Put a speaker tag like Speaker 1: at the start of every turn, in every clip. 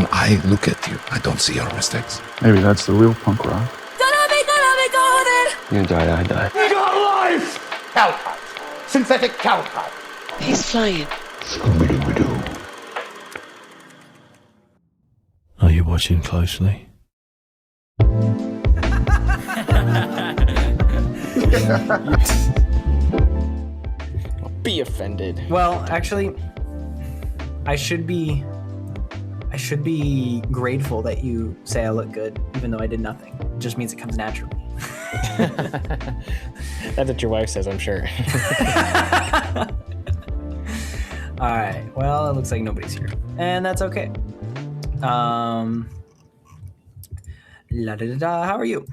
Speaker 1: when I look at you, I don't see your mistakes.
Speaker 2: Maybe that's the real punk rock.
Speaker 3: You die, I die.
Speaker 4: You got life! Cowcut. Synthetic cowcut.
Speaker 5: He's flying.
Speaker 3: Scooby-Doo-Doo.
Speaker 6: Are you watching closely?
Speaker 7: Be offended.
Speaker 8: Well, actually, I should be grateful that you say I look good, even though I did nothing. It just means it comes naturally.
Speaker 7: That's what your wife says, I'm sure.
Speaker 8: All right. Well, it looks like nobody's here, and that's okay. La da da da. How are you?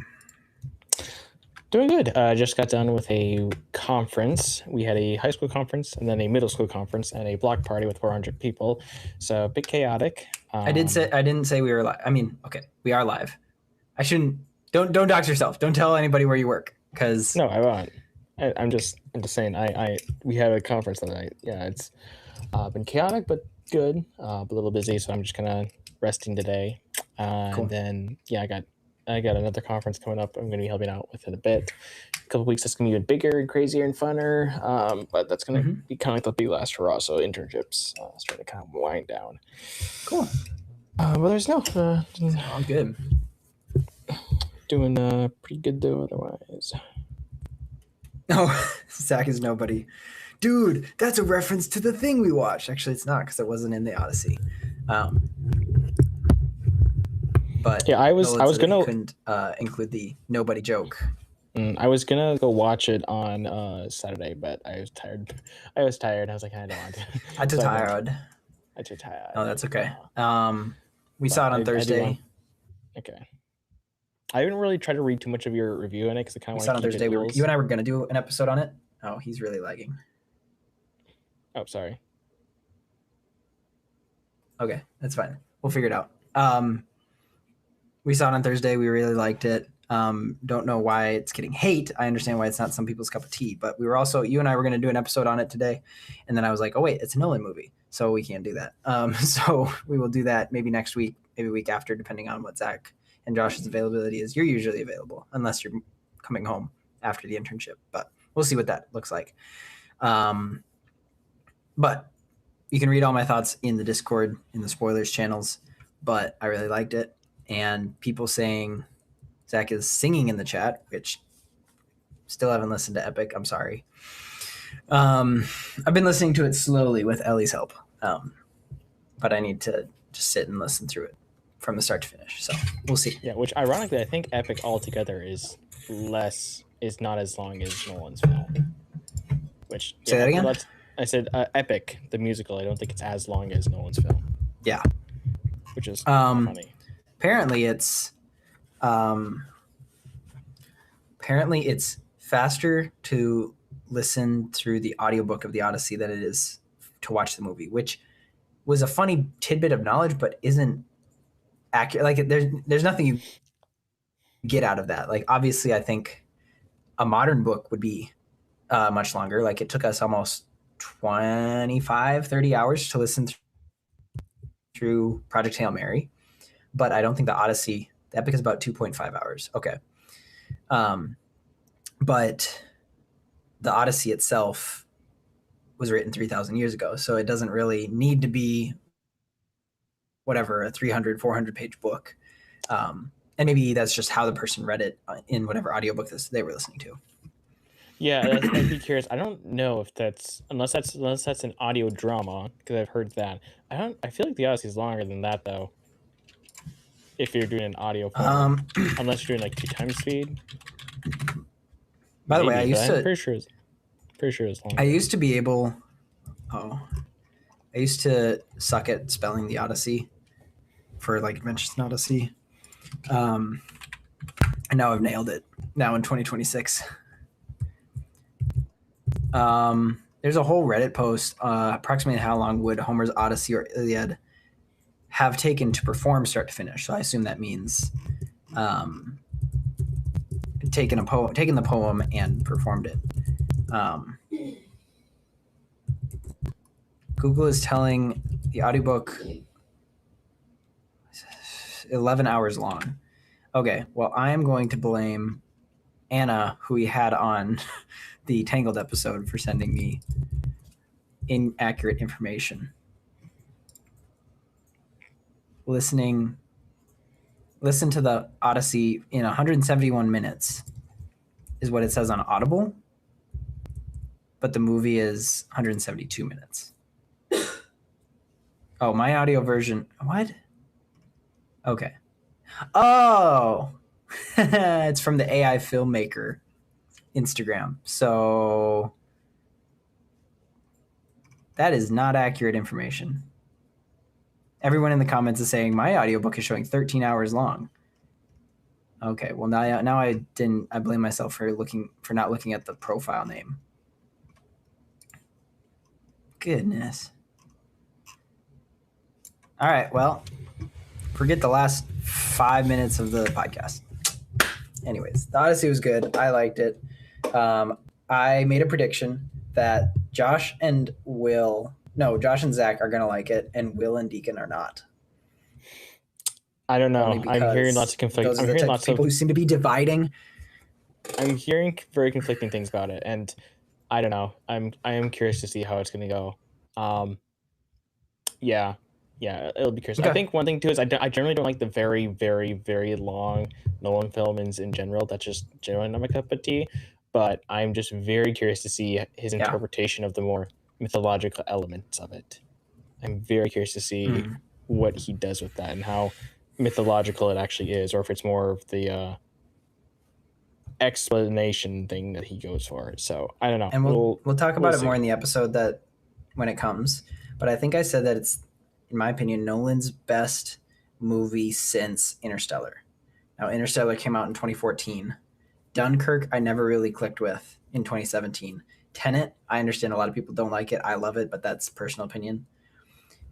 Speaker 7: Doing good. Just got done with a conference. We had a high school conference and then a middle school conference and a block party with 400 people. So a bit chaotic.
Speaker 8: I didn't say we were live. I mean, okay, we are live. I shouldn't. Don't dox yourself. Don't tell anybody where you work, because
Speaker 7: No, I won't. I'm just saying. We had a conference that night. Yeah, it's been chaotic but good. A little busy, so I'm just kind of resting today.
Speaker 8: Cool.
Speaker 7: And then I got another conference coming up. I'm going to be helping out with it a bit. A couple weeks, it's going to be even bigger and crazier and funner. But that's going to be kind of like the big last hurrah. So internships starting to kind of wind down.
Speaker 8: Cool.
Speaker 7: But there's no.
Speaker 8: All good.
Speaker 7: Doing pretty good though. Otherwise.
Speaker 8: Oh, Zach is nobody. Dude, that's a reference to the thing we watched. Actually, it's not, because it wasn't in the Odyssey. But
Speaker 7: yeah, I was gonna
Speaker 8: couldn't include the nobody joke.
Speaker 7: I was gonna go watch it on Saturday, but I was tired. I was like, I don't want to.
Speaker 8: I'm too tired.
Speaker 7: I'm too tired.
Speaker 8: Oh, that's okay. We saw it on Thursday.
Speaker 7: Okay. I didn't really try to read too much of your review on it because I kind of
Speaker 8: saw it on Thursday. You and I were gonna do an episode on it. Oh, he's really lagging.
Speaker 7: Oh, sorry.
Speaker 8: Okay, that's fine. We'll figure it out. We saw it on Thursday. We really liked it. Don't know why it's getting hate. I understand why it's not some people's cup of tea, but you and I were going to do an episode on it today. And then I was like, oh wait, it's a Nolan movie. So we can't do that. So we will do that maybe next week, maybe week after, depending on what Zach and Josh's availability is. You're usually available unless you're coming home after the internship, but we'll see what that looks like. But you can read all my thoughts in the Discord, in the spoilers channels, but I really liked it. And people saying Zach is singing in the chat, which still haven't listened to Epic. I'm sorry. I've been listening to it slowly with Ellie's help. But I need to just sit and listen through it from the start to finish. So we'll see.
Speaker 7: Yeah, which ironically, I think Epic altogether is not as long as Nolan's film. Which
Speaker 8: say that again?
Speaker 7: I said Epic, the musical. I don't think it's as long as Nolan's film.
Speaker 8: Yeah.
Speaker 7: Which is funny.
Speaker 8: Apparently it's faster to listen through the audiobook of the Odyssey than it is to watch the movie, which was a funny tidbit of knowledge, but isn't accurate. Like there's nothing you get out of that. Like obviously I think a modern book would be much longer. Like it took us almost 30 hours to listen through Project Hail Mary. But I don't think the Odyssey, the Epic is about 2.5 hours. Okay. But the Odyssey itself was written 3,000 years ago. So it doesn't really need to be a 300, 400 page book. And maybe that's just how the person read it in whatever audiobook they were listening to.
Speaker 7: Yeah, I'd be curious. I don't know if that's unless that's an audio drama, because I've heard that. I feel like the Odyssey is longer than that though. If you're doing an audio form, unless you're doing like 2 times speed.
Speaker 8: By the way, I'm
Speaker 7: pretty sure it's long.
Speaker 8: I used to be able. I used to suck at spelling the Odyssey for like Adventures in Odyssey. And now I've nailed it. Now in 2026. There's a whole Reddit post, approximately how long would Homer's Odyssey or Iliad have taken to perform start to finish. So I assume that means taking the poem and performed it. Google is telling the audiobook 11 hours long. Okay, well, I am going to blame Anna, who we had on the Tangled episode, for sending me inaccurate information. Listen to the Odyssey in 171 minutes is what it says on Audible, but the movie is 172 minutes. Oh, my audio version. What? Okay. Oh, it's from the AI filmmaker Instagram. So that is not accurate information. Everyone in the comments is saying my audiobook is showing 13 hours long. Okay, well now I blame myself for not looking at the profile name. Goodness. All right, well, forget the last 5 minutes of the podcast. Anyways, the Odyssey was good. I liked it. I made a prediction that Josh and Zach are going to like it, and Will and Deacon are not.
Speaker 7: I don't know. I'm hearing lots of conflicting.
Speaker 8: Those are the type of people who seem to be dividing.
Speaker 7: I'm hearing very conflicting things about it, and I don't know. I am curious to see how it's going to go. Yeah, it'll be curious. Okay. I think one thing too is I generally don't like the very, very, very long Nolan films in general. That's just generally not my cup of tea. But I'm just very curious to see his interpretation of the more mythological elements of it. I'm very curious to see what he does with that and how mythological it actually is, or if it's more of the explanation thing that he goes for. So I don't know.
Speaker 8: And we'll talk about it more in the episode that when it comes. But I think I said that it's, in my opinion, Nolan's best movie since Interstellar. Now, Interstellar came out in 2014. Dunkirk, I never really clicked with in 2017. Tenet, I understand a lot of people don't like it. I love it, but that's personal opinion.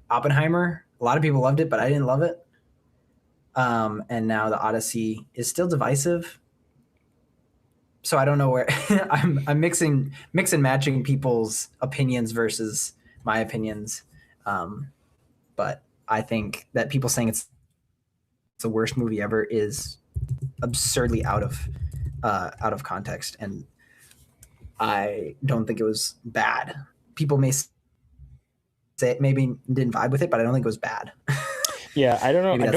Speaker 8: Oppenheimer, a lot of people loved it, but I didn't love it. And now the Odyssey is still divisive. So I don't know where I'm mixing and matching people's opinions versus my opinions. But I think that people saying it's the worst movie ever is absurdly out of context, and I don't think it was bad. People may say maybe didn't vibe with it, but I don't think it was bad.
Speaker 7: Yeah, I don't know. I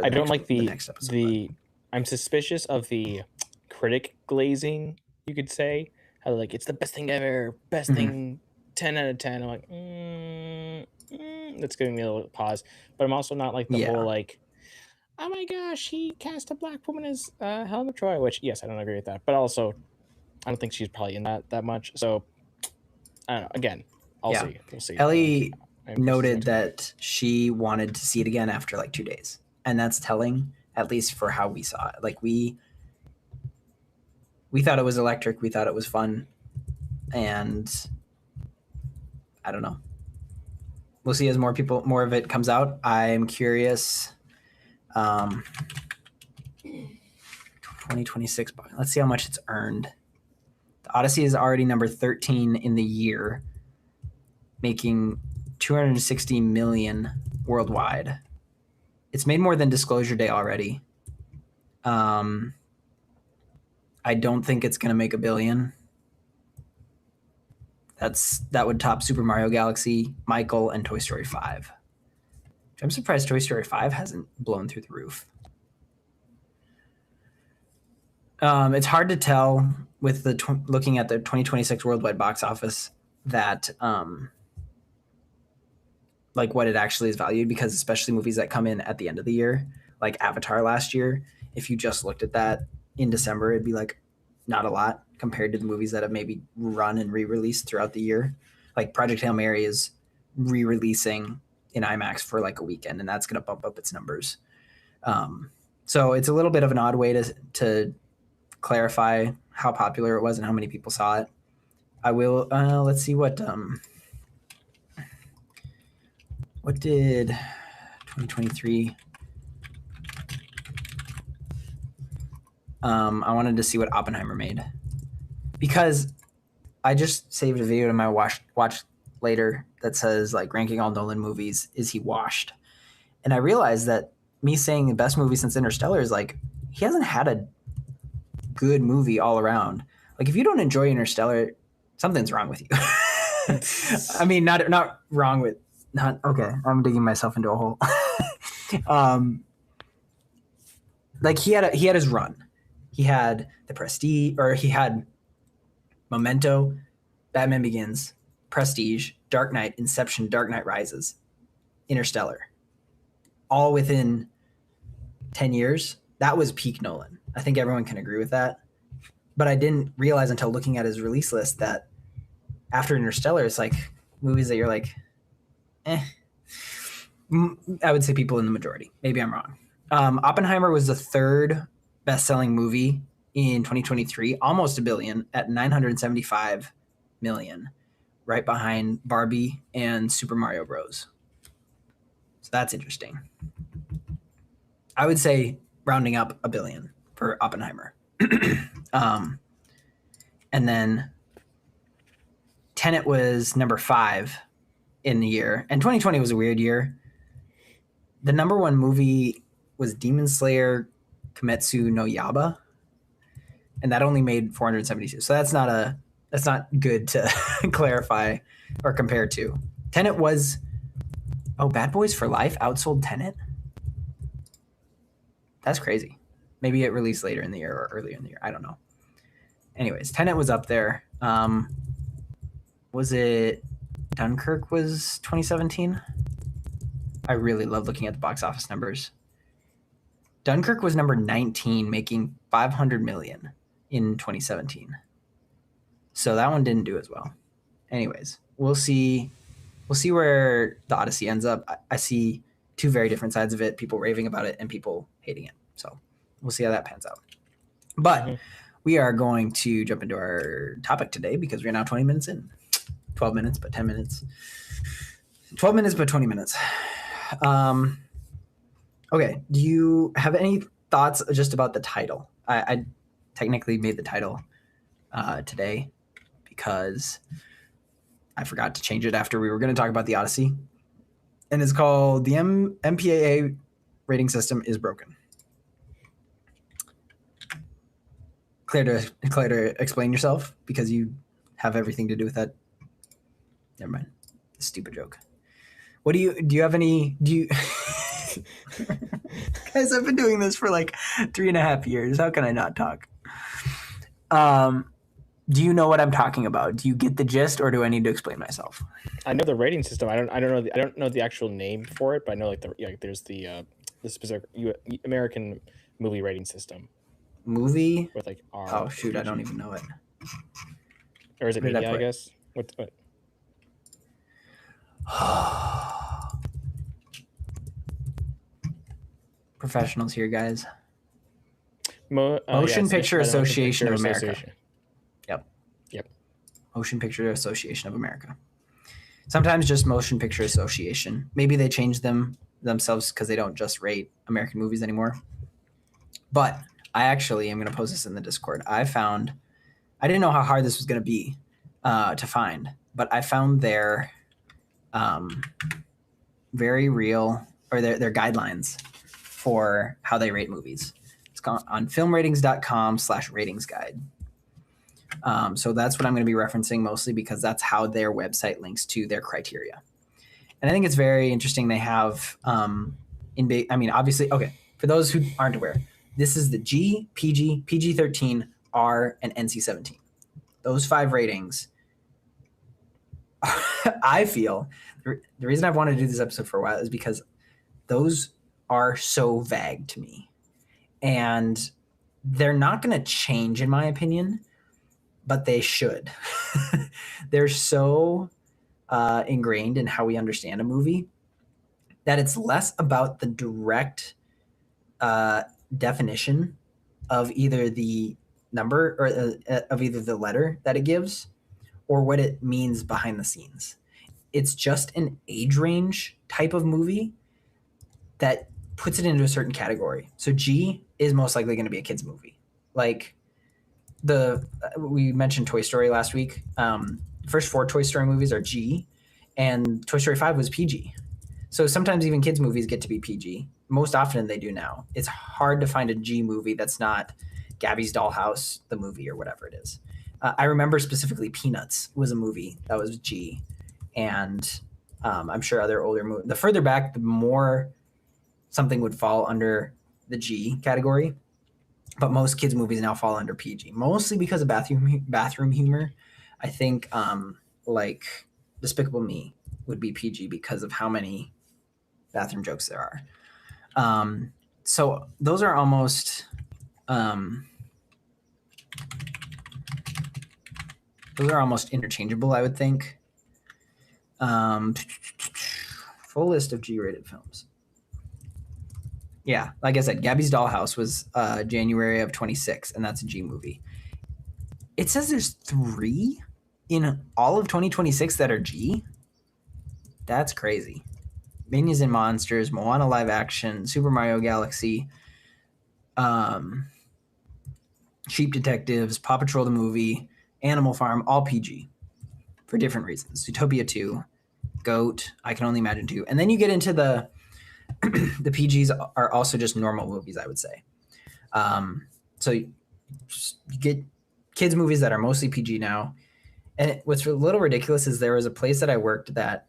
Speaker 7: don't like the I'm suspicious of the critic glazing, you could say. How like it's the best thing ever, best thing, 10 out of 10. I'm like, that's giving me a little pause. But I'm also not like the whole like, oh my gosh, he cast a black woman as Helen of Troy, which yes, I don't agree with that. But also, I don't think she's probably in that much. So I don't know. Again, We'll see.
Speaker 8: Ellie noted that she wanted to see it again after like 2 days, and that's telling, at least for how we saw it. Like we thought it was electric. We thought it was fun, and I don't know. We'll see as more of it comes out. I'm curious. 2026. Let's see how much it's earned. The Odyssey is already number 13 in the year, making 260 million worldwide. It's made more than Disclosure Day already. I don't think it's going to make $1 billion. That would top Super Mario Galaxy, Michael, and Toy Story 5. I'm surprised Toy Story 5 hasn't blown through the roof. It's hard to tell with looking at the 2026 worldwide box office that like what it actually is valued, because especially movies that come in at the end of the year, like Avatar last year, if you just looked at that in December, it'd be like not a lot compared to the movies that have maybe run and re-released throughout the year. Like Project Hail Mary is re-releasing in IMAX for like a weekend, and that's going to bump up its numbers. So it's a little bit of an odd way to clarify how popular it was and how many people saw it. I will, let's see what did 2023? I wanted to see what Oppenheimer made, because I just saved a video to my watch later that says like ranking all Nolan movies, is he washed? And I realized that me saying the best movie since Interstellar is like he hasn't had a good movie all around. Like if you don't enjoy Interstellar, something's wrong with you. I mean, not wrong with not okay. I'm digging myself into a hole. Like he had his run. He had The Prestige, or he had Memento, Batman Begins, Prestige, Dark Knight, Inception, Dark Knight Rises, Interstellar, all within 10 years. That was peak Nolan. I think everyone can agree with that. But I didn't realize until looking at his release list that after Interstellar, it's like movies that you're like, eh. I would say people in the majority. Maybe I'm wrong. Oppenheimer was the third best-selling movie in 2023, almost $1 billion at 975 million, right behind Barbie and Super Mario Bros. So that's interesting. I would say rounding up $1 billion for Oppenheimer. And then Tenet was number 5 in the year, and 2020 was a weird year. The number 1 movie was Demon Slayer Kimetsu no Yaiba, and that only made 472. So that's not good to clarify or compare to. Tenet was Bad Boys for Life outsold Tenet. That's crazy. Maybe it released later in the year or earlier in the year. I don't know. Anyways, Tenet was up there. Was it Dunkirk was 2017? I really love looking at the box office numbers. Dunkirk was number 19, making 500 million in 2017. So that one didn't do as well. Anyways, we'll see where the Odyssey ends up. I see 2 very different sides of it, people raving about it and people hating it. So we'll see how that pans out. But we are going to jump into our topic today because we're now 20 minutes in. 12 minutes, but 10 minutes. 12 minutes, but 20 minutes. Okay, do you have any thoughts just about the title? I technically made the title today because I forgot to change it after we were going to talk about the Odyssey. And it's called The MPAA Rating System is Broken. Claire, to explain yourself because you have everything to do with that. Never mind. Stupid joke. What do you have any, guys, I've been doing this for like 3.5 years. How can I not talk? Do you know what I'm talking about? Do you get the gist, or do I need to explain myself?
Speaker 7: I know the rating system. I don't know the actual name for it, but I know there's the specific American movie rating system.
Speaker 8: Movie
Speaker 7: with like R.
Speaker 8: Oh shoot, I don't even know it.
Speaker 7: Or is it media? I guess. What?
Speaker 8: Professionals here, guys. Motion Picture Association of America. Yep. Motion Picture Association of America. Sometimes just Motion Picture Association. Maybe they changed themselves because they don't just rate American movies anymore. But I actually am going to post this in the Discord. I didn't know how hard this was going to be to find, but I found their very real, or their guidelines for how they rate movies. It's on filmratings.com/ratings guide. So that's what I'm going to be referencing mostly because that's how their website links to their criteria. And I think it's very interesting. They have, obviously, okay, for those who aren't aware, this is the G, PG, PG-13, R, and NC-17. Those 5 ratings, I feel, the reason I've wanted to do this episode for a while is because those are so vague to me. And they're not going to change, in my opinion, but they should. They're so ingrained in how we understand a movie that it's less about the direct definition of either the number or of either the letter that it gives or what it means behind the scenes. It's just an age range type of movie that puts it into a certain category. So G is most likely going to be a kid's movie. Like we mentioned Toy Story last week. First 4 Toy Story movies are G, and Toy Story 5 was PG. So sometimes even kids movies get to be PG. Most often they do now. It's hard to find a G movie that's not Gabby's Dollhouse, the movie, or whatever it is. I remember specifically Peanuts was a movie that was G, and I'm sure other older movies. The further back, the more something would fall under the G category. But most kids movies now fall under PG, mostly because of bathroom humor. I think like Despicable Me would be PG because of how many bathroom jokes there are. So those are almost interchangeable, I would think. Full list of G-rated films. Yeah, like I said, Gabby's Dollhouse was January of 26, and that's a G movie. It says there's 3 in all of 2026 that are G. That's crazy. Minions and Monsters, Moana live action, Super Mario Galaxy, Sheep Detectives, Paw Patrol the movie, Animal Farm, all PG for different reasons. Zootopia 2, Goat, I Can Only Imagine 2. And then you get into the PGs are also just normal movies, I would say. So you get kids movies that are mostly PG now. And what's a little ridiculous is there was a place that I worked that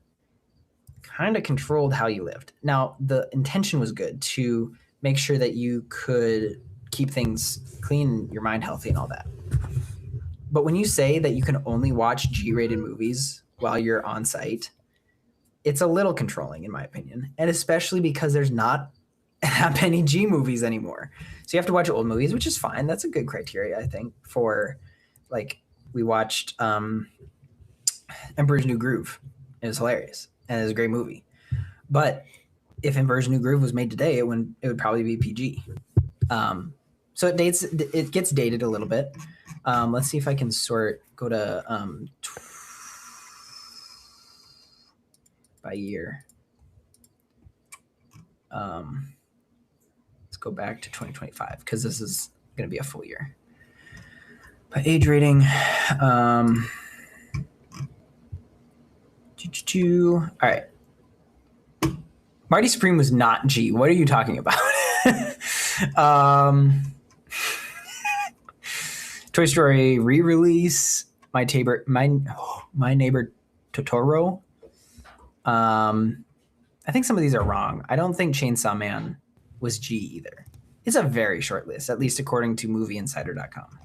Speaker 8: kind of controlled how you lived. Now, the intention was good to make sure that you could keep things clean, your mind healthy and all that. But when you say that you can only watch G-rated movies while you're on site, it's a little controlling, in my opinion, and especially because there's not that many G movies anymore. So you have to watch old movies, which is fine. That's a good criteria, I think, for, like, we watched Emperor's New Groove. It was hilarious, and it was a great movie. But if Emperor's New Groove was made today, it would probably be PG. So it gets dated a little bit. Let's see if I can go to by year. Let's go back to 2025 because this is going to be a full year. By age rating, all right. Marty Supreme was not G. What are you talking about? Toy Story re-release, My Neighbor Totoro. I think some of these are wrong. I don't think Chainsaw Man was G either. It's a very short list, at least according to movieinsider.com.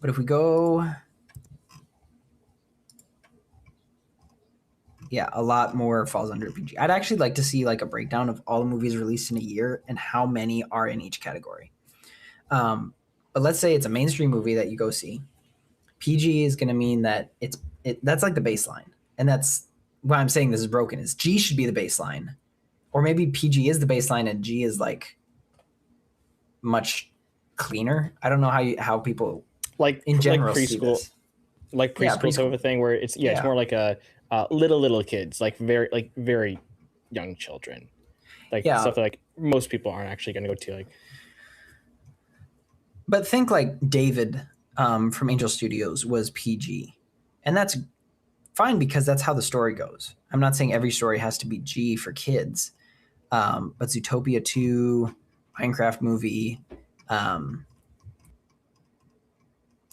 Speaker 8: But if we go, yeah, a lot more falls under PG. I'd actually like to see like a breakdown of all the movies released in a year and how many are in each category. But let's say it's a mainstream movie that you go see. PG is going to mean that that's like the baseline. And that's why I'm saying this is broken, is G should be the baseline. Or maybe PG is the baseline and G is like much cleaner. I don't know how people
Speaker 7: like
Speaker 8: in general
Speaker 7: like
Speaker 8: see
Speaker 7: preschool,
Speaker 8: this.
Speaker 7: like preschool type of thing where it's it's more like a little kids, like very young children, like stuff that like most people aren't actually going to go to. Like,
Speaker 8: but think like David from Angel Studios was PG, and that's fine because that's how the story goes. I'm not saying every story has to be G for kids, but Zootopia 2, Minecraft movie,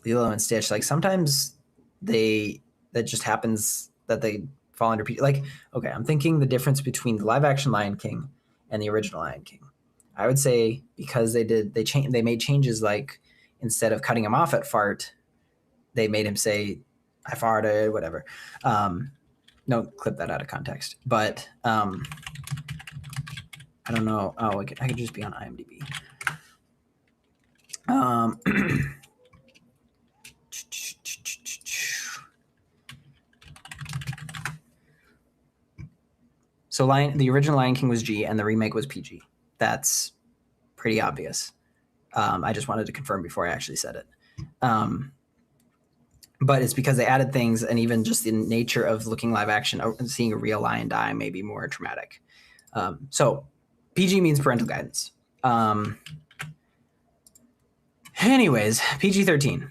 Speaker 8: Lilo and Stitch, like sometimes that just happens that they fall under PG. Like, okay, I'm thinking the difference between the live action Lion King and the original Lion King. I would say because they made changes, like instead of cutting him off at fart, they made him say, I farted, whatever. No, clip that out of context. But I don't know. Oh, I could just be on IMDb. So the original Lion King was G and the remake was PG. That's pretty obvious. I just wanted to confirm before I actually said it. But it's because they added things, and even just the nature of looking live action and seeing a real lion die may be more traumatic. So PG means parental guidance. Anyways, PG-13.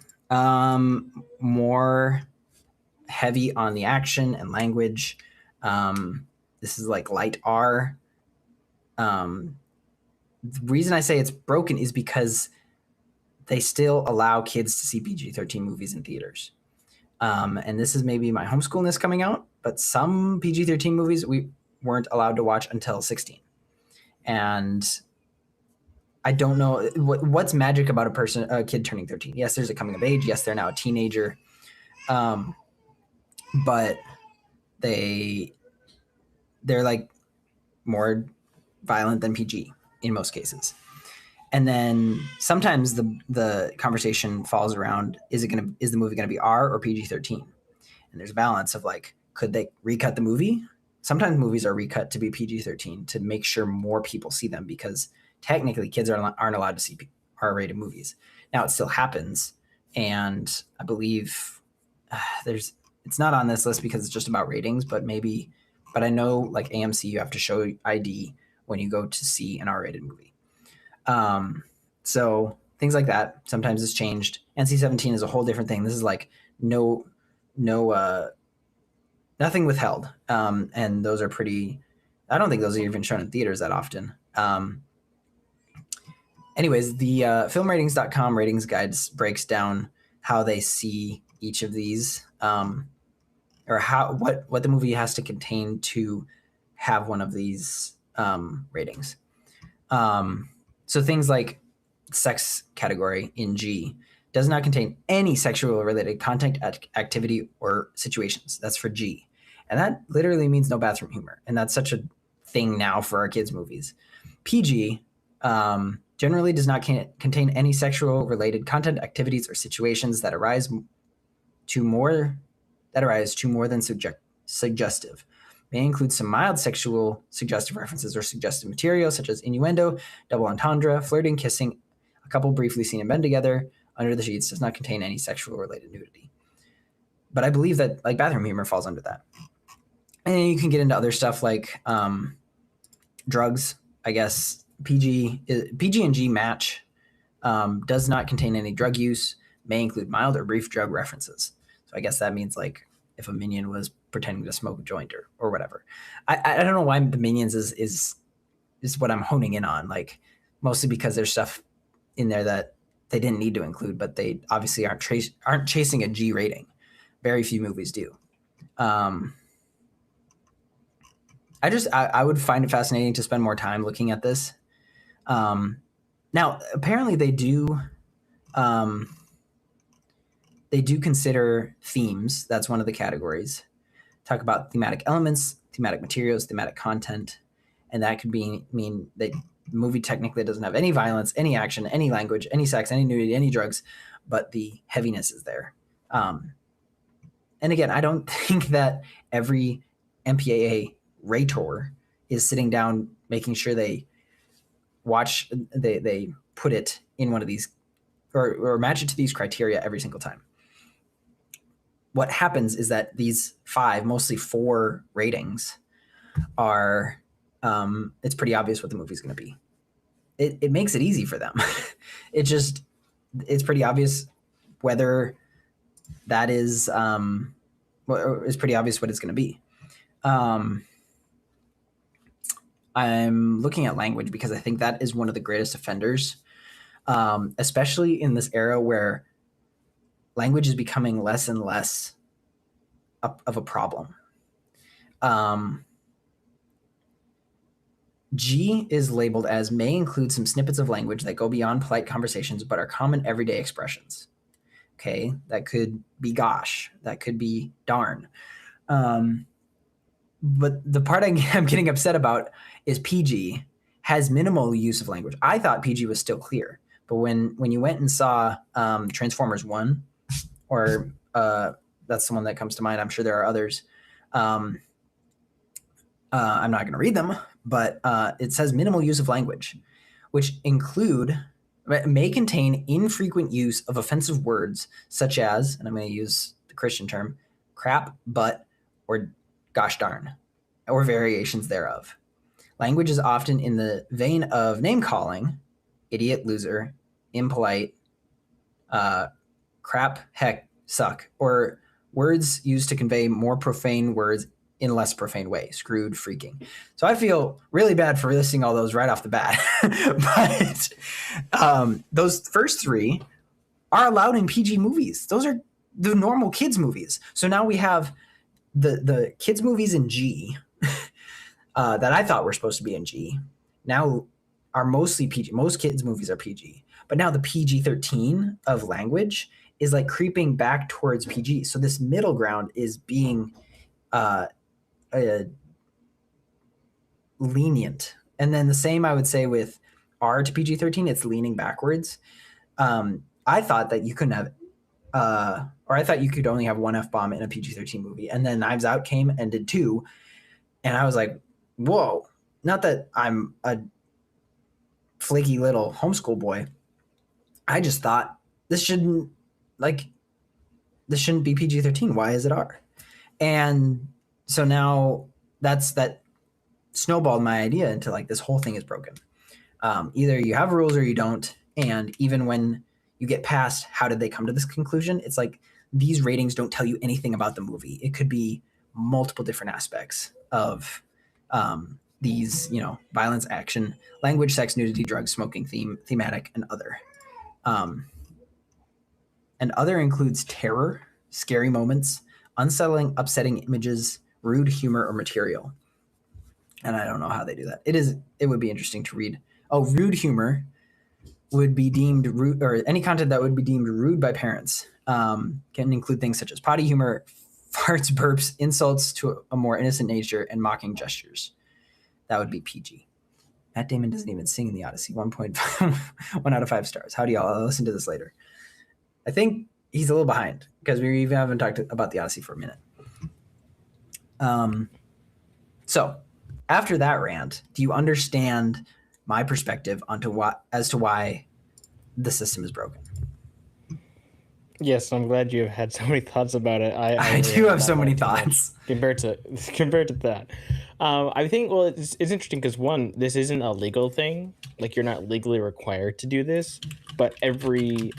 Speaker 8: More heavy on the action and language. This is like light R. The reason I say it's broken is because they still allow kids to see PG-13 movies in theaters. And this is maybe my homeschoolness coming out, but some PG-13 movies we weren't allowed to watch until 16. And I don't know what's magic about a kid turning 13. Yes, there's a coming of age. Yes, they're now a teenager. But they're like more violent than PG in most cases. And then sometimes the conversation falls around, is the movie gonna be R or PG-13? And there's a balance of like, could they recut the movie? Sometimes movies are recut to be PG-13 to make sure more people see them, because technically kids aren't allowed to see R-rated movies. Now it still happens, and I believe it's not on this list because it's just about ratings, but I know like AMC, you have to show ID when you go to see an R-rated movie. So things like that. Sometimes it's changed. NC-17 is a whole different thing. This is like nothing withheld. And those are I don't think those are even shown in theaters that often. Anyways, the filmratings.com ratings guides breaks down how they see each of these, or what the movie has to contain to have one of these ratings. So things like sex category in G does not contain any sexual related content, activity, or situations. That's for G. And that literally means no bathroom humor. And that's such a thing now for our kids' movies. PG generally does not contain any sexual related content, activities, or situations that arise to more than suggestive. May include some mild sexual suggestive references or suggestive material, such as innuendo, double entendre, flirting, kissing, a couple briefly seen in bed together, under the sheets, does not contain any sexual related nudity. But I believe that like bathroom humor falls under that. And you can get into other stuff like drugs. I guess PG and G match. Does not contain any drug use, may include mild or brief drug references. So I guess that means like if a minion was pretending to smoke a joint or whatever. I don't know why the minions is what I'm honing in on, like mostly because there's stuff in there that they didn't need to include, but they obviously aren't chasing a G rating. Very few movies do. I would find it fascinating to spend more time looking at this. Now, apparently they do consider themes. That's one of the categories. Talk about thematic elements, thematic materials, thematic content, and that could mean that the movie technically doesn't have any violence, any action, any language, any sex, any nudity, any drugs, but the heaviness is there. And again, I don't think that every MPAA rater is sitting down making sure they put it in one of these or match it to these criteria every single time. What happens is that these mostly 4 ratings are, it's pretty obvious what the movie's going to be. It makes it easy for them. It's pretty obvious whether that is, it's pretty obvious what it's going to be. I'm looking at language because I think that is one of the greatest offenders, especially in this era where language is becoming less and less of a problem. G is labeled as may include some snippets of language that go beyond polite conversations but are common everyday expressions. Okay, that could be gosh, that could be darn. But the part I'm getting upset about is PG has minimal use of language. I thought PG was still clear, but when you went and saw Transformers 1, or that's the one that comes to mind. I'm sure there are others. I'm not going to read them, but it says minimal use of language, which may contain infrequent use of offensive words such as, and I'm going to use the Christian term, crap, butt, or gosh darn, or variations thereof. Language is often in the vein of name-calling, idiot, loser, impolite, crap, heck, suck, or words used to convey more profane words in a less profane way. Screwed, freaking. So I feel really bad for listing all those right off the bat. But those first three are allowed in PG movies. Those are the normal kids movies. So now we have the kids movies in G that I thought were supposed to be in G now are mostly PG. Most kids movies are PG. But now the PG-13 of language is like creeping back towards PG. So this middle ground is being lenient. And then the same I would say with R to PG-13, it's leaning backwards. I thought that you couldn't have, or I thought you could only have one F-bomb in a PG-13 movie. And then Knives Out came and did 2. And I was like, whoa, not that I'm a flaky little homeschool boy. I just thought this shouldn't be PG-13. Why is it R? And so now that snowballed my idea into like this whole thing is broken. Either you have rules or you don't. And even when you get past how did they come to this conclusion, it's like these ratings don't tell you anything about the movie. It could be multiple different aspects of these, violence, action, language, sex, nudity, drugs, smoking, thematic, and other. And other includes terror, scary moments, unsettling, upsetting images, rude humor, or material. And I don't know how they do that. It would be interesting to read. Oh, rude humor would be deemed rude, or any content that would be deemed rude by parents. Can include things such as potty humor, farts, burps, insults to a more innocent nature, and mocking gestures. That would be PG. Matt Damon doesn't even sing in The Odyssey. 1.5, 1 out of 5 stars. How do y'all? I'll listen to this later. I think he's a little behind because we even haven't talked about The Odyssey for a minute. So after that rant, do you understand my perspective as to why the system is broken?
Speaker 7: Yes, I'm glad you have had so many thoughts about it.
Speaker 8: I do have so many thoughts
Speaker 7: compared to that. I think it's interesting because one, this isn't a legal thing. Like you're not legally required to do this, but every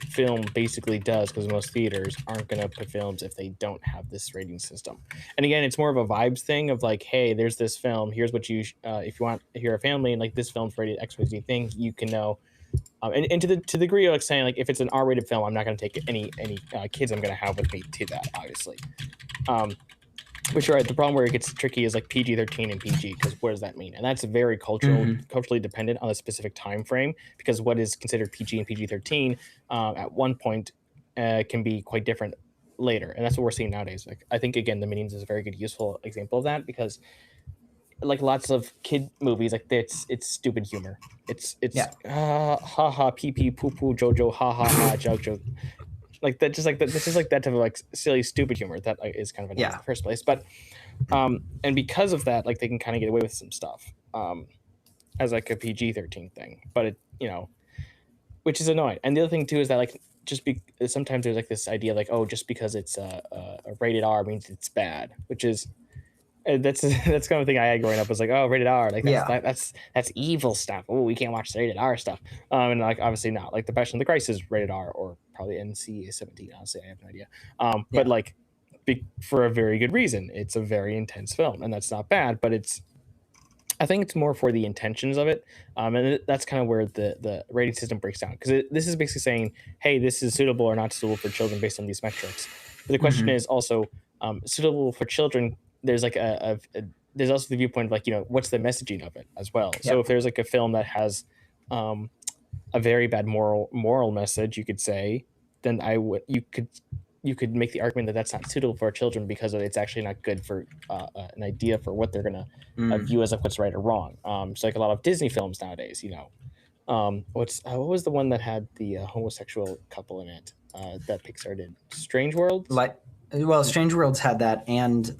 Speaker 7: film basically does because most theaters aren't going to put films if they don't have this rating system. And again, it's more of a vibes thing of like, hey, there's this film. Here's what you if you want to hear a family and like this film's rated XYZ thing, you can know. And to the degree of like saying like if it's an R-rated film, I'm not going to take any kids I'm going to have with me to that, obviously. Which you're right. The problem where it gets tricky is like PG-13 and PG because what does that mean? And that's very culturally dependent on a specific time frame because what is considered PG and PG-13 at one point can be quite different later, and that's what we're seeing nowadays. Like I think again, The Minions is a very good, useful example of that because like lots of kid movies, like it's stupid humor. It's ha ha pee pee poo poo jojo ha ha ha joke. Like that, just like that. This is like that type of like silly, stupid humor that is kind of annoying in the first place. But, and because of that, like they can kind of get away with some stuff, as like a PG-13 thing. But it, which is annoying. And the other thing too is that like sometimes there's like this idea like just because it's a rated R means it's bad, which is that's kind of thing I had growing up was like rated R like that's evil stuff. Oh, we can't watch the rated R stuff. And like obviously not. Like The Passion of the Christ is rated R or probably NC-17. Honestly, I have no idea. But like for a very good reason. It's a very intense film, and that's not bad. But I think it's more for the intentions of it, and that's kind of where the rating system breaks down because this is basically saying, hey, this is suitable or not suitable for children based on these metrics. But the question is also suitable for children. There's like there's also the viewpoint of like what's the messaging of it as well. So if there's like a film that has a very bad moral message, you could say, then you could make the argument that that's not suitable for children because it's actually not good for an idea for what they're gonna view as like what's right or wrong. So like a lot of Disney films nowadays, what was the one that had the homosexual couple in it that Pixar did? Strange Worlds.
Speaker 8: Strange Worlds had that, and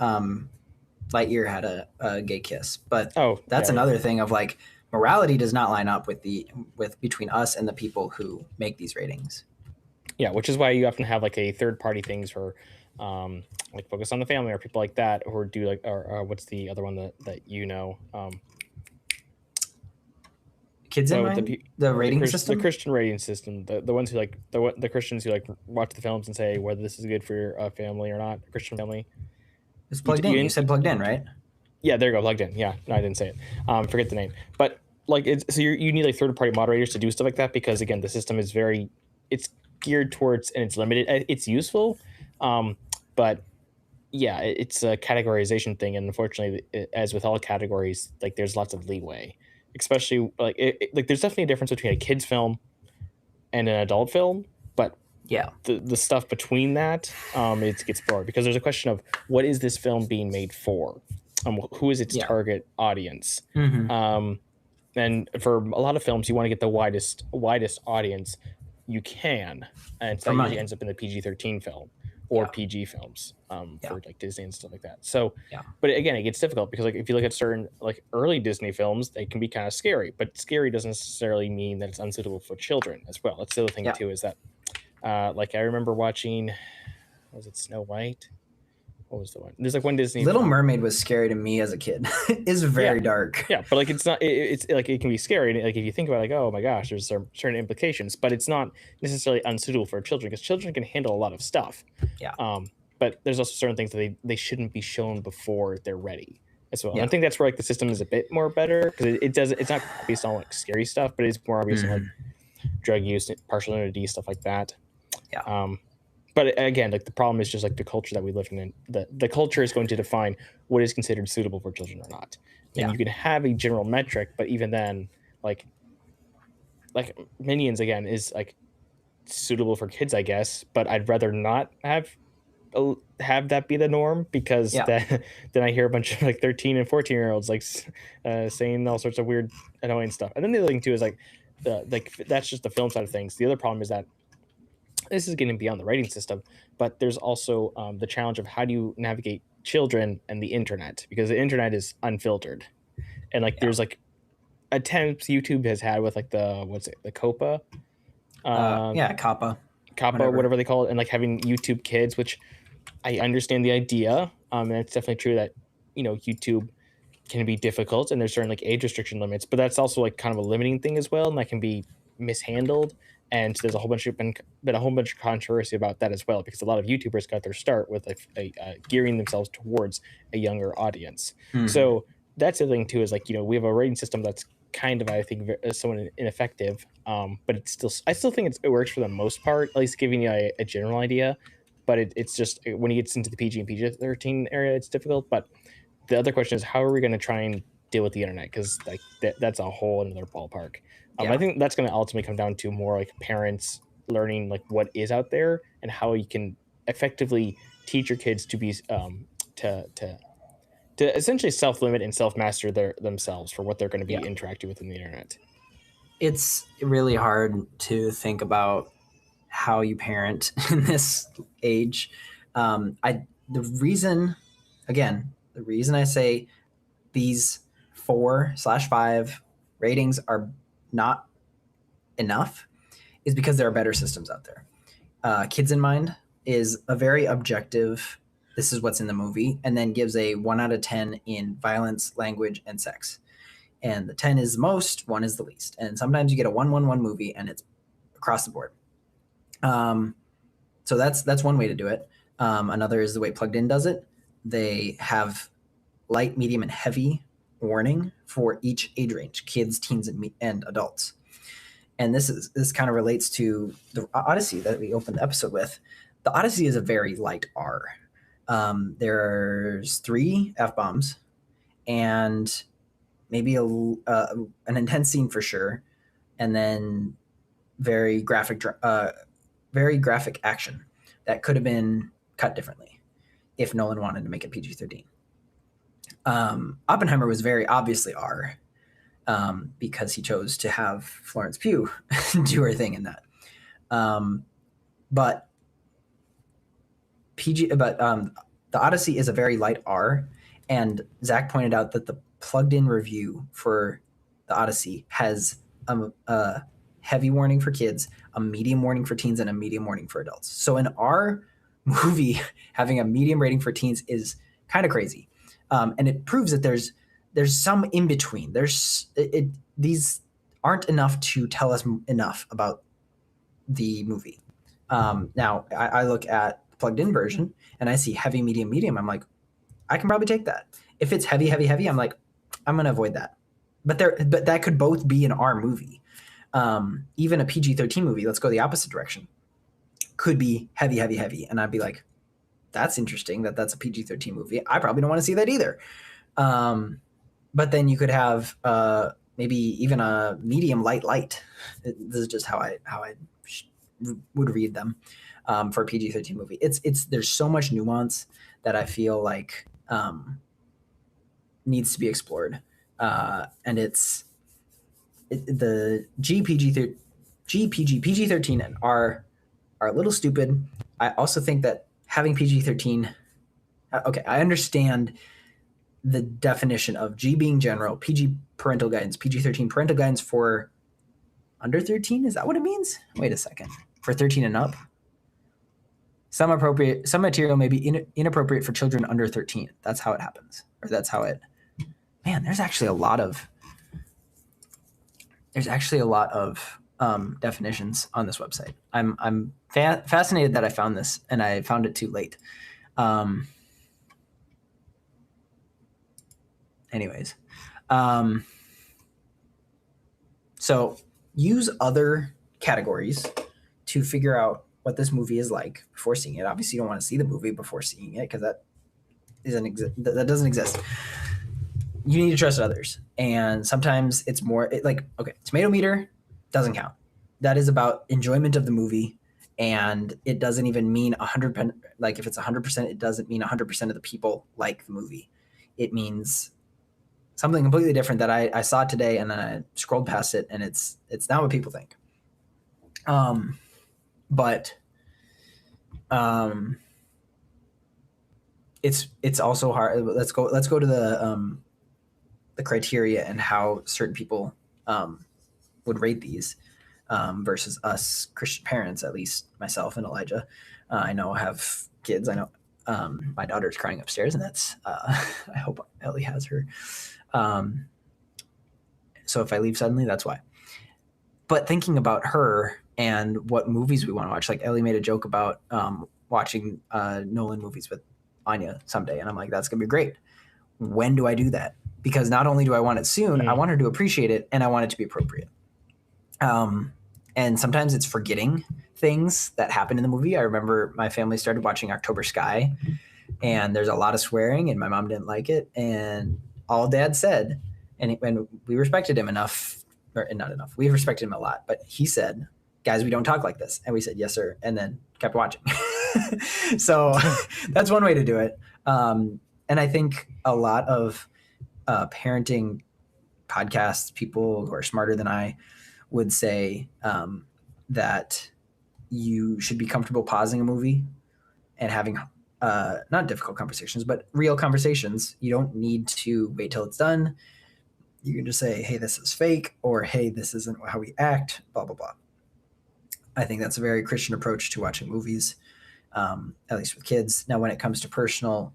Speaker 8: Lightyear had a gay kiss. But that's another thing of like morality does not line up with between us and the people who make these ratings.
Speaker 7: Yeah, which is why you often have like a third party things for like Focus on the Family or people like that who do like or what's the other one that
Speaker 8: Kids in Mind? The rating system?
Speaker 7: The Christian rating system. The ones who like the Christians who like watch the films and say whether this is good for your family or not, Christian family.
Speaker 8: It's plugged in. You said plugged in, right?
Speaker 7: Yeah, there you go, plugged in. Yeah, no, I didn't say it. Forget the name. But like, you need like third party moderators to do stuff like that because again, the system is it's geared towards and it's limited. It's useful, but yeah, it's a categorization thing, and unfortunately, as with all categories, like there's lots of leeway, especially like like there's definitely a difference between a kids film and an adult film, but
Speaker 8: Yeah.
Speaker 7: the stuff between that, it gets blurred because there's a question of what is this film being made for, who is its target audience, and for a lot of films, you want to get the widest audience you can, and that usually ends up in the PG-13 film or PG films for like Disney and stuff like that. So, but again, it gets difficult because like if you look at certain like early Disney films, they can be kind of scary, but scary doesn't necessarily mean that it's unsuitable for children as well. That's the other thing too, is that like I remember watching, was it Snow White? What was the one? There's like one Disney
Speaker 8: Little
Speaker 7: film.
Speaker 8: Mermaid was scary to me as a kid. It's very dark.
Speaker 7: Yeah, but like it's not. It's like it can be scary. Like if you think about it, like, oh my gosh, there's certain implications, but it's not necessarily unsuitable for children because children can handle a lot of stuff.
Speaker 8: Yeah.
Speaker 7: But there's also certain things that they shouldn't be shown before they're ready as well. And I think that's where like the system is a bit more better because it's not based on like scary stuff, but it's more obvious on like drug use, partial nudity, stuff like that.
Speaker 8: Yeah.
Speaker 7: But again, like the problem is just like the culture that we live in. The culture is going to define what is considered suitable for children or not. And you can have a general metric, but even then, like Minions again is like suitable for kids, I guess. But I'd rather not have that be the norm because then I hear a bunch of like 13 and 14-year-olds like saying all sorts of weird, annoying stuff. And then the other thing too is like that's just the film side of things. The other problem is that this is getting beyond the rating system, but there's also the challenge of how do you navigate children and the internet, because the internet is unfiltered, and like there's like attempts YouTube has had with like the COPA, COPPA, whatever they call it, and like having YouTube Kids, which I understand the idea, and it's definitely true that YouTube can be difficult and there's certain like age restriction limits, but that's also like kind of a limiting thing as well, and that can be mishandled. And there's been a whole bunch of controversy about that as well, because a lot of YouTubers got their start with gearing themselves towards a younger audience. So that's the thing too, is like we have a rating system that's kind of, I think, somewhat ineffective, but I still think it works for the most part, at least giving you a general idea. But it's just when it gets into the PG and PG-13 area, it's difficult. But the other question is, how are we going to try and deal with the internet? Because like that's a whole another ballpark. I think that's going to ultimately come down to more like parents learning like what is out there and how you can effectively teach your kids to be to essentially self-limit and self-master themselves for what they're going to be interacting with in the internet.
Speaker 8: It's really hard to think about how you parent in this age. The reason I say these 4/5 ratings are not enough is because there are better systems out there. Kids in Mind is a very objective, this is what's in the movie, and then gives a 1 out of 10 in violence, language, and sex. And the 10 is the most, 1 is the least. And sometimes you get a 1-1-1 movie and it's across the board. So that's one way to do it. Another is the way Plugged In does it. They have light, medium, and heavy warning for each age range: kids, teens, and adults. And this kind of relates to the Odyssey that we opened the episode with. The Odyssey is a very light R. There's 3 F-bombs and maybe an intense scene for sure, and then very graphic action that could have been cut differently if Nolan wanted to make it PG-13. Oppenheimer was very obviously R, because he chose to have Florence Pugh do her thing in that. But the Odyssey is a very light R, and Zach pointed out that the plugged-in review for the Odyssey has a heavy warning for kids, a medium warning for teens, and a medium warning for adults. So an R movie having a medium rating for teens is kind of crazy. And it proves that there's some in between. These aren't enough to tell us enough about the movie. Now I look at the plugged in version and I see heavy, medium, medium. I'm like, I can probably take that. If it's heavy, I'm like, I'm gonna avoid that. But that could both be an R movie. Even a PG-13 movie, let's go the opposite direction, could be heavy, and I'd be like, that's interesting that's a PG-13 movie. I probably don't want to see that either. But then you could have maybe even a medium light. This is just how I would read them for a PG-13 movie. It's there's so much nuance that I feel like needs to be explored, and the PG-13 and R are a little stupid. I also think that having PG-13, okay, I understand the definition of G being general, PG parental guidance, PG-13 parental guidance for under 13. Is that what it means? Wait a second. For 13 and up? Some material may be inappropriate for children under 13. That's how it happens. Or that's how it... Man, there's actually a lot of definitions on this website. I'm fascinated that I found this, and I found it too late. Anyways, so use other categories to figure out what this movie is like before seeing it. Obviously, you don't want to see the movie before seeing it because that doesn't exist. You need to trust others, and sometimes it's more tomato meter doesn't count. That is about enjoyment of the movie, and it doesn't even mean 100%. Like if it's 100%, it doesn't mean 100% of the people like the movie. It means something completely different that I saw today, and then I scrolled past it, and it's not what people think. But it's also hard. Let's go to the criteria and how certain people would rate these versus us Christian parents, at least myself and Elijah. I know I have kids. I know my daughter's crying upstairs, and that's I hope Ellie has her. So if I leave suddenly, that's why. But thinking about her and what movies we want to watch, like Ellie made a joke about watching Nolan movies with Anya someday, and I'm like, that's gonna be great. When do I do that? Because not only do I want it soon, I want her to appreciate it, and I want it to be appropriate. And sometimes it's forgetting things that happen in the movie. I remember my family started watching October Sky, and there's a lot of swearing, and my mom didn't like it. And all Dad said, and we respected him enough, or not enough, we respected him a lot, but he said, guys, we don't talk like this. And we said, yes, sir. And then kept watching. So that's one way to do it. And I think a lot of parenting podcasts, people who are smarter than I would say that you should be comfortable pausing a movie and having not difficult conversations, but real conversations. You don't need to wait till it's done. You can just say, hey, this is fake, or hey, this isn't how we act, blah, blah, blah. I think that's a very Christian approach to watching movies, at least with kids. Now, when it comes to personal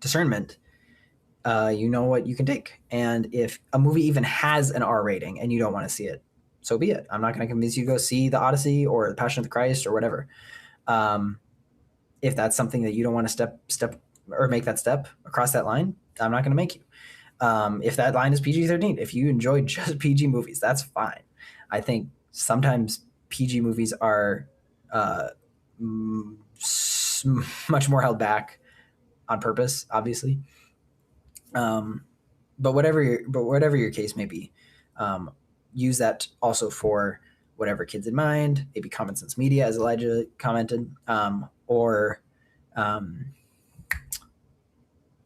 Speaker 8: discernment, you know what you can take. And if a movie even has an R rating and you don't want to see it, so be it. I'm not going to convince you to go see The Odyssey or The Passion of the Christ or whatever. If that's something that you don't want to step or make that step across that line, I'm not going to make you. If that line is PG-13, if you enjoy just PG movies, that's fine. I think sometimes PG movies are much more held back on purpose, obviously. But whatever your case may be, use that also for whatever kids in mind, maybe Common Sense Media, as Elijah commented, or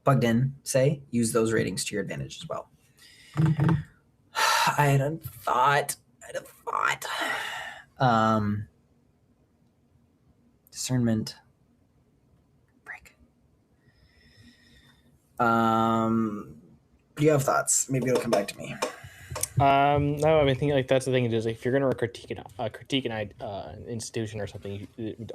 Speaker 8: Plugged In, say, use those ratings to your advantage as well. I had a thought. Discernment. Break. Do you have thoughts? Maybe it'll come back to me.
Speaker 7: No, I mean, I think like that's the thing is like if you're gonna critique an institution or something, it would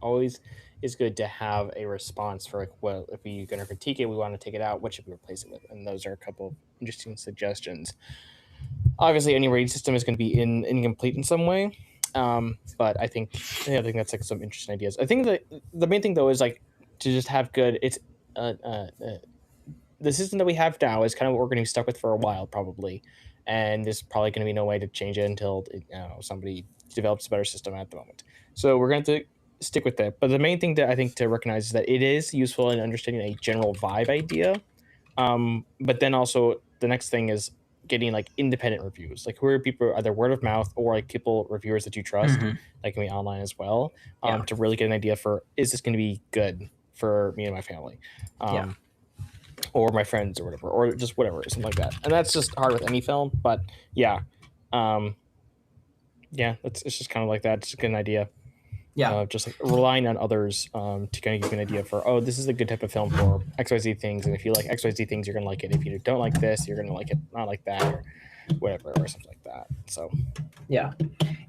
Speaker 7: always is good to have a response for like, well, if we're gonna critique it, we want to take it out. What should we replace it with? And those are a couple of interesting suggestions. Obviously, any rating system is going to be incomplete in some way, but I think that's like some interesting ideas. I think that the main thing though is like to just have good. It's the system that we have now is kind of what we're going to be stuck with for a while, probably, and there's probably going to be no way to change it until somebody develops a better system at the moment. So we're going to stick with that. But the main thing that I think to recognize is that it is useful in understanding a general vibe idea. But then also the next thing is getting like independent reviews. Like who are people, either word of mouth or like people reviewers that you trust, that can be online as well, to really get an idea for, is this going to be good for me and my family, or my friends or whatever, or just whatever, something like that. And that's just hard with any film, but yeah, it's just kind of like that. Just to get an idea. Just like relying on others to kind of give you an idea for, oh, this is a good type of film for XYZ things, and if you like XYZ things, you're gonna like it. If you don't like this, you're gonna like it not like that, or whatever, or something like that. So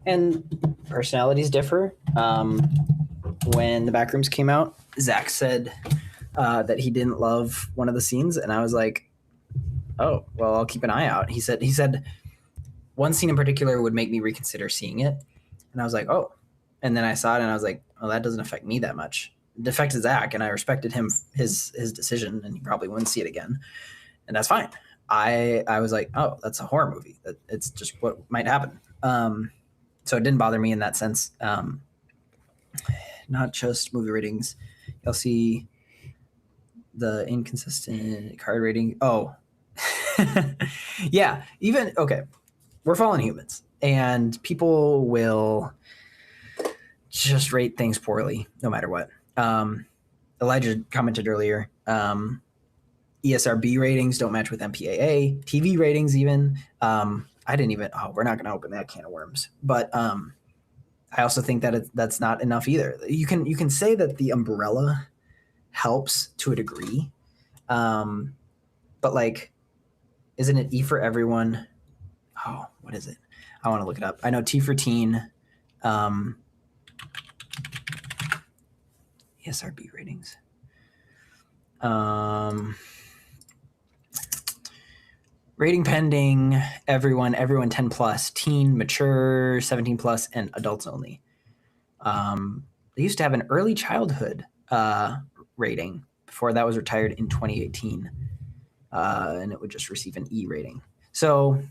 Speaker 8: and personalities differ. When the Backrooms came out, Zach said that he didn't love one of the scenes, and I was like, oh, well, I'll keep an eye out. He said one scene in particular would make me reconsider seeing it, and I was like, oh. And then I saw it and I was like, well, that doesn't affect me that much. It affected Zach, and I respected his decision, and he probably wouldn't see it again. And that's fine. I was like, oh, that's a horror movie. It's just what might happen. So it didn't bother me in that sense. Not just movie ratings. You'll see the inconsistent card rating. Oh, yeah. Even, okay. We're fallen humans, and people will just rate things poorly no matter what. Elijah commented earlier, ESRB ratings don't match with MPAA, TV ratings even. We're not going to open that can of worms. But I also think that that's not enough either. You can say that the umbrella helps to a degree, but like, isn't it E for everyone? Oh, what is it? I want to look it up. I know T for teen. ESRB ratings. Rating pending, everyone 10 plus, teen, mature, 17 plus, and adults only. They used to have an early childhood rating before that was retired in 2018, and it would just receive an E rating. So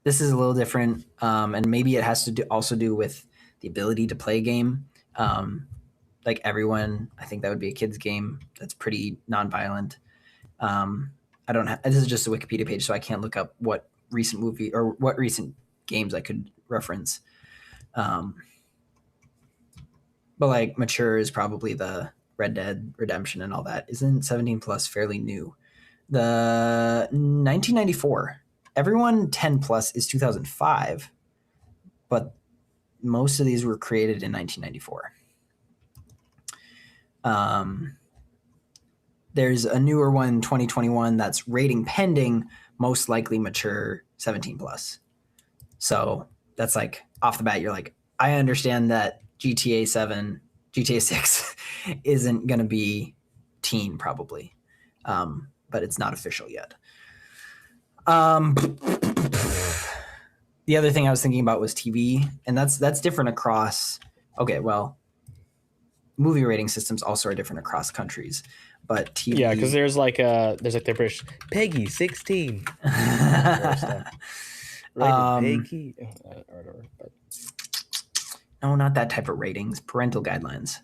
Speaker 8: this is a little different, and maybe it has to also do with the ability to play a game. Like everyone, I think that would be a kid's game that's pretty nonviolent. This is just a Wikipedia page, so I can't look up what recent movie or what recent games I could reference. But like mature is probably the Red Dead Redemption and all that. Isn't 17 plus fairly new? The 1994, everyone 10 plus is 2005, but most of these were created in 1994. There's a newer one, 2021, that's rating pending, most likely mature, 17 plus. So that's like off the bat, you're like, I understand that GTA 6 isn't going to be teen probably, but it's not official yet. The other thing I was thinking about was TV, and that's different across. Okay, well, movie rating systems also are different across countries, but TV.
Speaker 7: Yeah, because there's like the British Peggy 16. Peggy.
Speaker 8: No, not that type of ratings. Parental guidelines.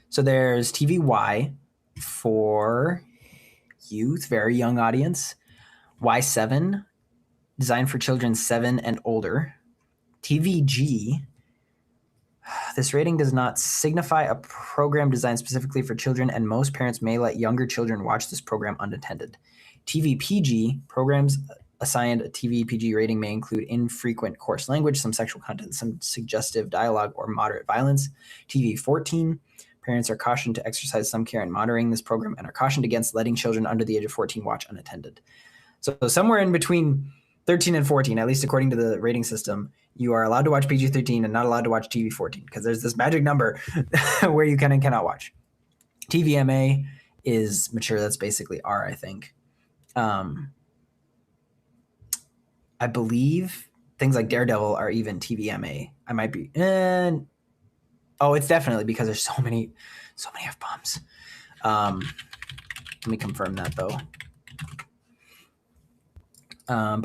Speaker 8: So there's TVY for youth, very young audience. Y7, designed for children 7 and older. TVG, this rating does not signify a program designed specifically for children, and most parents may let younger children watch this program unattended. TVPG, programs assigned a TVPG rating may include infrequent coarse language, some sexual content, some suggestive dialogue, or moderate violence. TV14, parents are cautioned to exercise some care in monitoring this program and are cautioned against letting children under the age of 14 watch unattended. So somewhere in between 13 and 14, at least according to the rating system, you are allowed to watch PG-13 and not allowed to watch TV-14 because there's this magic number where you can and cannot watch. TVMA is mature. That's basically R, I think. I believe things like Daredevil are even TVMA. I might be. Oh, it's definitely because there's so many F-bombs. Let me confirm that though. I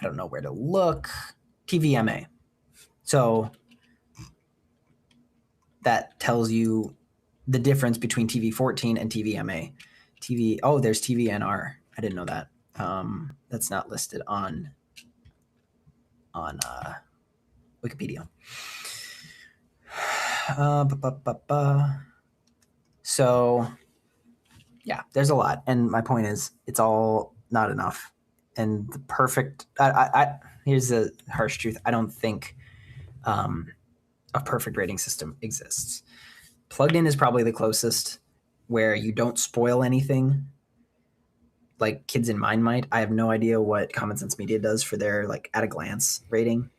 Speaker 8: don't know where to look. TVMA. So that tells you the difference between TV14 and TVMA. There's TVNR. I didn't know that. That's not listed on Wikipedia. So yeah, there's a lot, and my point is, it's all not enough. And the perfect, here's the harsh truth: I don't think a perfect rating system exists. Plugged In is probably the closest, where you don't spoil anything. Like Kids in Mind might. I have no idea what Common Sense Media does for their like at a glance rating.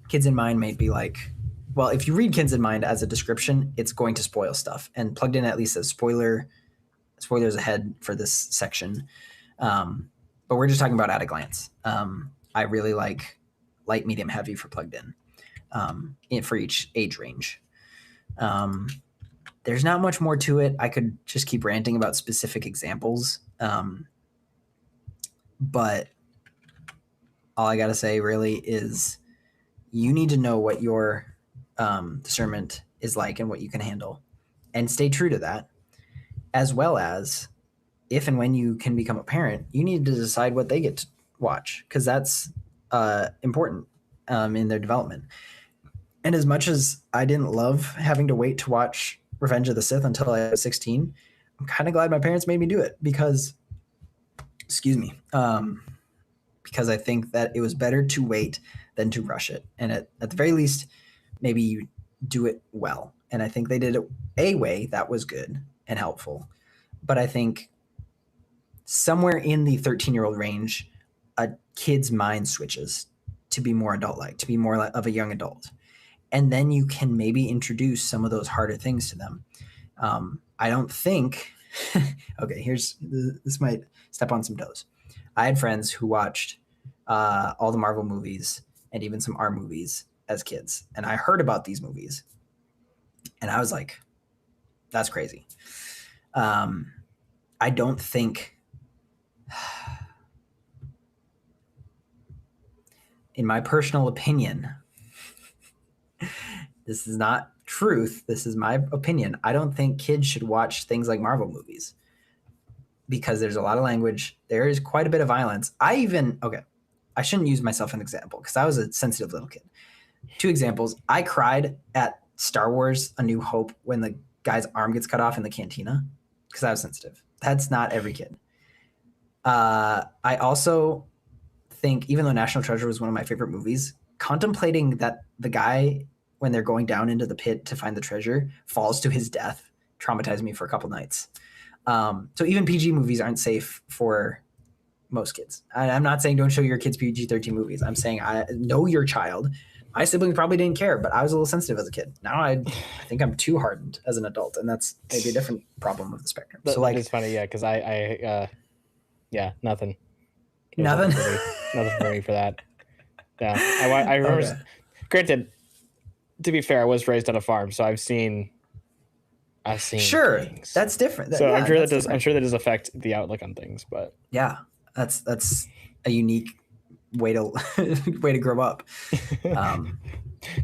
Speaker 8: Kids in Mind might be like, well, if you read Kids in Mind as a description, it's going to spoil stuff. And Plugged In at least says spoilers ahead for this section. But we're just talking about at a glance. I really like light, medium, heavy for Plugged In for each age range. There's not much more to it. I could just keep ranting about specific examples. But all I got to say really is you need to know what your discernment is like and what you can handle, and stay true to that, as well as if and when you can become a parent, you need to decide what they get to watch, because that's important in their development. And as much as I didn't love having to wait to watch Revenge of the Sith until I was 16, I'm kind of glad my parents made me do it because I think that it was better to wait than to rush it. And at the very least, maybe you do it well. And I think they did it a way that was good and helpful. But I think somewhere in the 13-year-old range, a kid's mind switches to be more adult-like, to be more of a young adult. And then you can maybe introduce some of those harder things to them. I don't think, okay, this might step on some toes. I had friends who watched all the Marvel movies and even some R movies as kids. And I heard about these movies and I was like, that's crazy. I don't think, in my personal opinion, this is not truth, this is my opinion, I don't think kids should watch things like Marvel movies because there's a lot of language. There is quite a bit of violence. I shouldn't use myself as an example because I was a sensitive little kid. 2 examples. I cried at Star Wars A New Hope when the guy's arm gets cut off in the cantina because I was sensitive. That's not every kid. I also think, even though National Treasure was one of my favorite movies, contemplating that the guy, when they're going down into the pit to find the treasure, falls to his death traumatized me for a couple nights. So even PG movies aren't safe for most kids. I'm not saying don't show your kids PG-13 movies. I'm saying I know your child. My siblings probably didn't care, but I was a little sensitive as a kid. Now I think I'm too hardened as an adult, and that's maybe a different problem of the spectrum. So like,
Speaker 7: it's funny, yeah, because nothing.
Speaker 8: Nothing
Speaker 7: For me for that. Yeah, I remember. Okay. Granted, to be fair, I was raised on a farm, so I've seen.
Speaker 8: Sure,
Speaker 7: things.
Speaker 8: That's different.
Speaker 7: So yeah, I'm sure that does affect the outlook on things, but
Speaker 8: yeah, that's a unique way to grow up.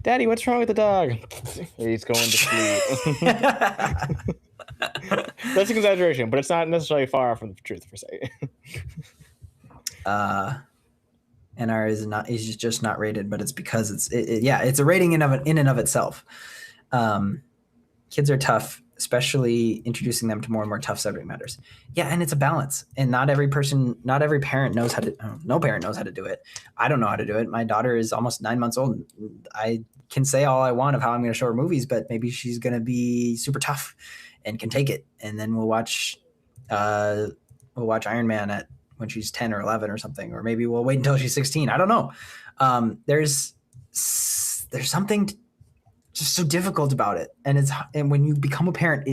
Speaker 7: Daddy, what's wrong with the dog? He's going to sleep. That's an exaggeration, but it's not necessarily far off from the truth per se.
Speaker 8: NR is just not rated, but it's because it's a rating in and of itself. Kids are tough, especially introducing them to more and more tough subject matters. Yeah, and it's a balance. And not every parent knows how to. No parent knows how to do it. I don't know how to do it. My daughter is almost 9 months old. I can say all I want of how I'm going to show her movies, but maybe she's going to be super tough and can take it. And then we'll watch Iron Man when she's 10 or 11 or something, or maybe we'll wait until she's 16. I don't know. There's something just so difficult about it. And when you become a parent,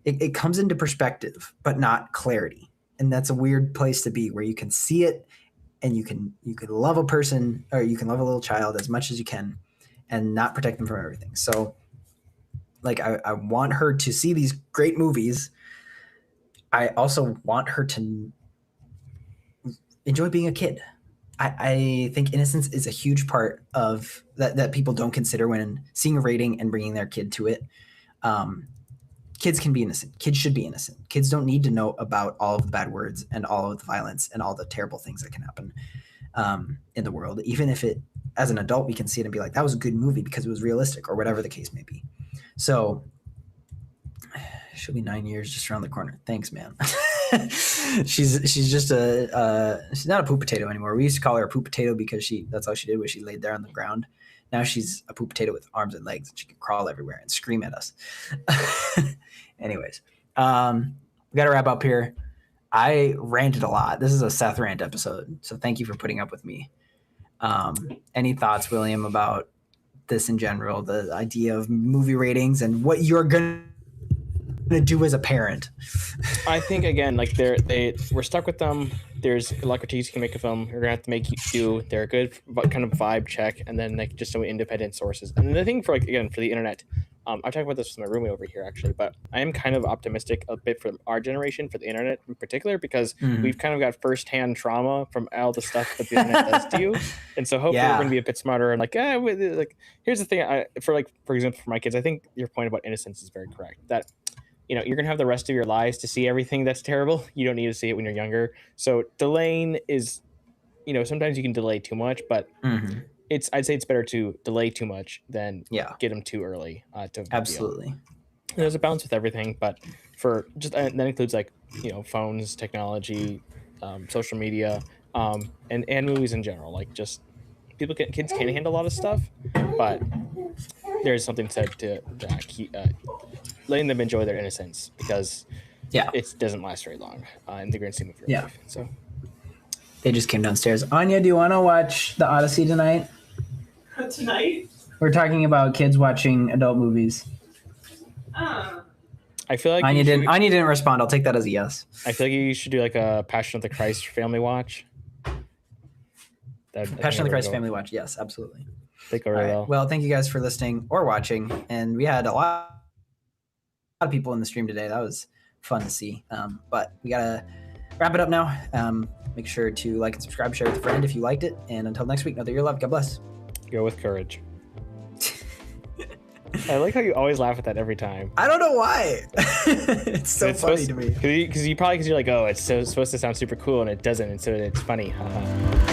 Speaker 8: it comes into perspective, but not clarity. And that's a weird place to be, where you can see it and you can love a person, or you can love a little child as much as you can and not protect them from everything. So like I want her to see these great movies. I also want her to enjoy being a kid. I think innocence is a huge part of that people don't consider when seeing a rating and bringing their kid to it. Kids can be innocent. Kids should be innocent. Kids don't need to know about all of the bad words and all of the violence and all the terrible things that can happen in the world. Even if it, as an adult, we can see it and be like, that was a good movie because it was realistic, or whatever the case may be. So she'll be 9 years just around the corner. Thanks, man. she's just she's not a poop potato anymore. We used to call her a poop potato because that's all she did was she laid there on the ground. Now she's a poop potato with arms and legs, and she can crawl everywhere and scream at us. Anyways, we got to wrap up here. I ranted a lot. This is a Seth rant episode, so thank you for putting up with me. Any thoughts, William, about this in general, the idea of movie ratings and what you're going to do as a parent?
Speaker 7: I think, again, like we're stuck with them. There's a lot of critiques you can make of them. You're gonna have to make you do. They're a good kind of vibe check, and then like just some independent sources. And the thing for for the internet, I talked about this with my roommate over here actually, but I am kind of optimistic a bit for our generation, for the internet in particular, because we've kind of got firsthand trauma from all the stuff that the internet does to you, and so hopefully we're gonna be a bit smarter and like here's the thing. For example, for my kids, I think your point about innocence is very correct. That you're going to have the rest of your lives to see everything that's terrible. You don't need to see it when you're younger. So delaying is, sometimes you can delay too much, but I'd say it's better to delay too much than get them too early.
Speaker 8: Absolutely.
Speaker 7: There's a balance with everything, but for just, and that includes phones, technology, social media, and movies in general. Like just kids can handle a lot of stuff, but there's something said to keep, letting them enjoy their innocence, because it doesn't last very long in the grand scheme of your life. So
Speaker 8: they just came downstairs. Anya, do you want to watch The Odyssey tonight?
Speaker 5: Tonight?
Speaker 8: We're talking about kids watching adult movies.
Speaker 7: I feel like
Speaker 8: Anya didn't respond. I'll take that as a yes.
Speaker 7: I feel like you should do like a Passion of the Christ family watch.
Speaker 8: Passion of the Christ family watch. Yes, absolutely.
Speaker 7: All right.
Speaker 8: Well, thank you guys for listening or watching. And we had a lot of people in the stream today. That was fun to see. But we got to wrap it up now. Make sure to like and subscribe, share with a friend if you liked it. And until next week, know that you're loved. God bless.
Speaker 7: Go with courage. I like how you always laugh at that every time.
Speaker 8: I don't know why. It's so funny to me.
Speaker 7: Because you're like, oh, it's supposed to sound super cool, and it doesn't, and so it's funny. Haha.